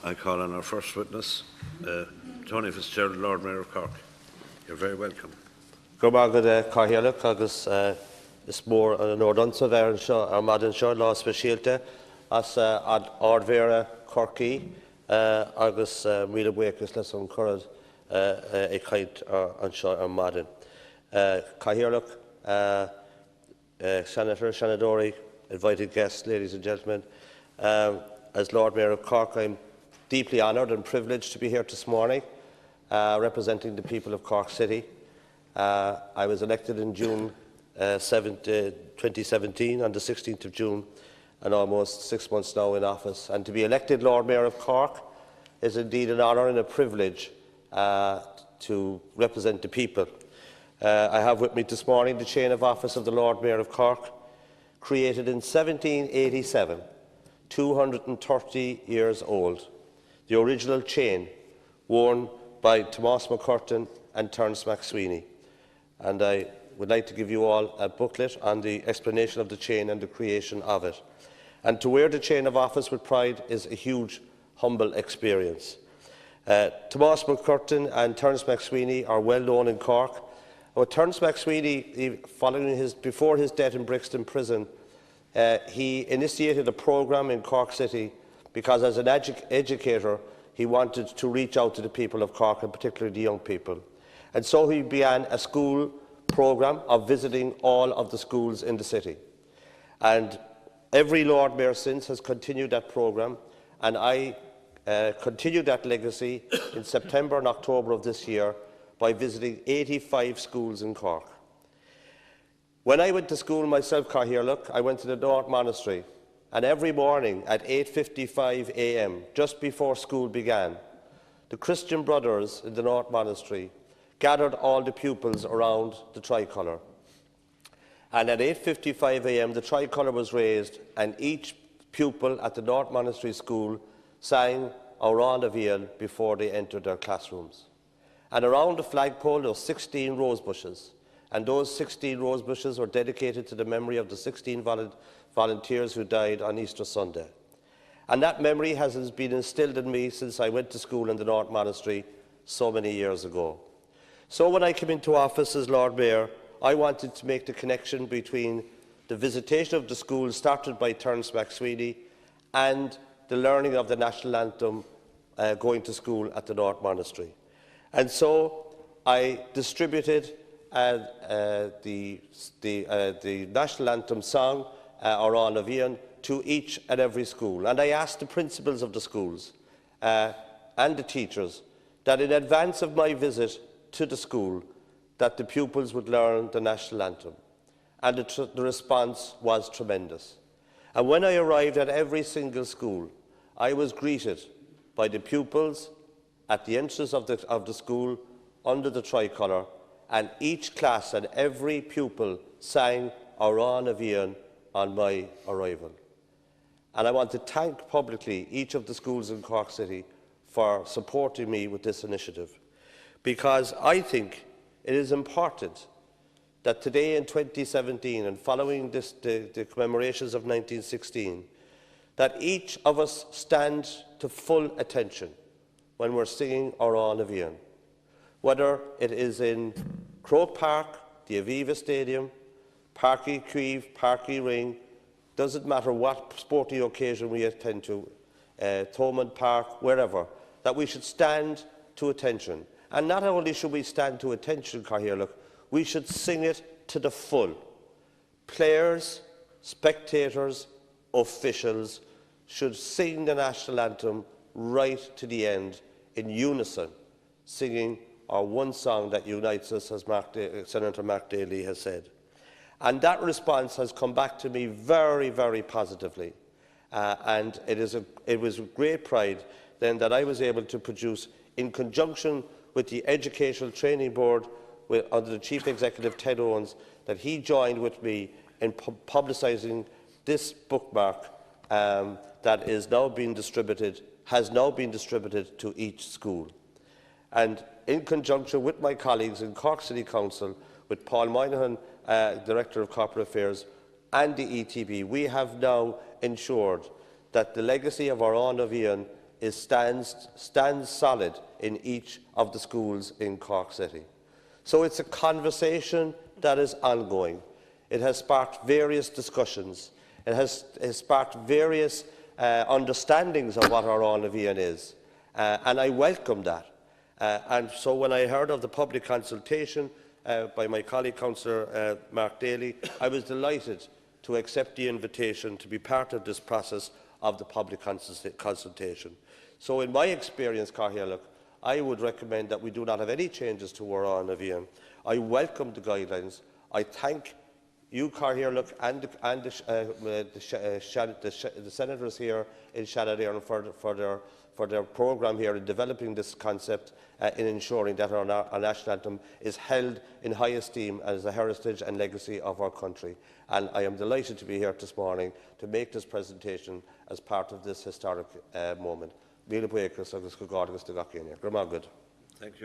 I call on our first witness, Tony Fitzgerald, Lord Mayor of Cork. You're very welcome. Gomagad Carhialach agus is mór an ordansa ver ar madan seo lá speisialte as ad ardmhéara Corcaí agus míle buchas leis an chorad ag chaint an seo ar madan. Carhialach, Senator, Seanadori, invited guests, ladies and gentlemen. As Lord Mayor of Cork, I'm deeply honoured and privileged to be here this morning, representing the people of Cork City. I was elected in June 2017, on the 16th of June, and almost 6 months now in office. And to be elected Lord Mayor of Cork is indeed an honour and a privilege to represent the people. I have with me this morning the chain of office of the Lord Mayor of Cork, created in 1787, 230 years old. The original chain worn by Tomás McCurtain and Terence McSweeney. And I would like to give you all a booklet on the explanation of the chain and the creation of it. And to wear the chain of office with pride is a huge, humble experience. Tomás McCurtain and Terence McSweeney are well known in Cork. Terence McSweeney, before his death in Brixton Prison, he initiated a programme in Cork City because, as an educator, he wanted to reach out to the people of Cork, and particularly the young people. And so he began a school programme of visiting all of the schools in the city. And every Lord Mayor since has continued that programme, and I continued that legacy in September and October of this year by visiting 85 schools in Cork. When I went to school myself, Carhialach, I went to the North Monastery, and every morning at 8:55 a.m, just before school began, the Christian brothers in the North Monastery gathered all the pupils around the tricolour. And at 8:55 a.m, the tricolour was raised, and each pupil at the North Monastery School sang Aurán a Bhíal before they entered their classrooms. And around the flagpole there were 16 rose bushes, and those 16 rose bushes were dedicated to the memory of the 16 volunteers who died on Easter Sunday. And that memory has been instilled in me since I went to school in the North Monastery so many years ago. So when I came into office as Lord Mayor, I wanted to make the connection between the visitation of the schools started by Terence McSweeney and the learning of the national anthem going to school at the North Monastery. And so I distributed the national anthem song, Aurán a Bhíal, to each and every school. And I asked the principals of the schools and the teachers that in advance of my visit to the school, that the pupils would learn the national anthem. And the response was tremendous. And when I arrived at every single school, I was greeted by the pupils at the entrance of the school under the tricolour, and each class and every pupil sang Aurán a Bhíal on my arrival. And I want to thank publicly each of the schools in Cork City for supporting me with this initiative, because I think it is important that today in 2017, and following the commemorations of 1916, that each of us stand to full attention when we're singing Aurán a Bhíal. Whether it is in Croke Park, the Aviva Stadium, Parky Cueve, Parky Ring, doesn't matter what sporting occasion we attend to, Thomond Park, wherever, that we should stand to attention. And not only should we stand to attention, Carhialach, we should sing it to the full. Players, spectators, officials should sing the national anthem right to the end in unison, singing our one song that unites us, as Senator Mark Daly has said. And that response has come back to me very, very positively. And it was with great pride then that I was able to produce, in conjunction with the Educational Training Board under the Chief Executive Ted Owens, that he joined with me in publicising this bookmark that is now being distributed, has now been distributed to each school. And in conjunction with my colleagues in Cork City Council, with Paul Moynihan, Director of Corporate Affairs, and the ETB, we have now ensured that the legacy of Aurán a Bhíal stands solid in each of the schools in Cork City. So it's a conversation that is ongoing. It has sparked various discussions. It has sparked various understandings of what our An Bhíonn is, and I welcome that. And so when I heard of the public consultation by my colleague Councillor Mark Daly, I was delighted to accept the invitation to be part of this process of the public consultation. So in my experience, Cathaoirleach, I would recommend that we do not have any changes to our An Bhíonn. I welcome the guidelines. I thank you, Cathaoirleach, and the senators here in Seanad for their programme here in developing this concept, in ensuring that our national anthem is held in high esteem as a heritage and legacy of our country. And I am delighted to be here this morning to make this presentation as part of this historic moment. Thank you.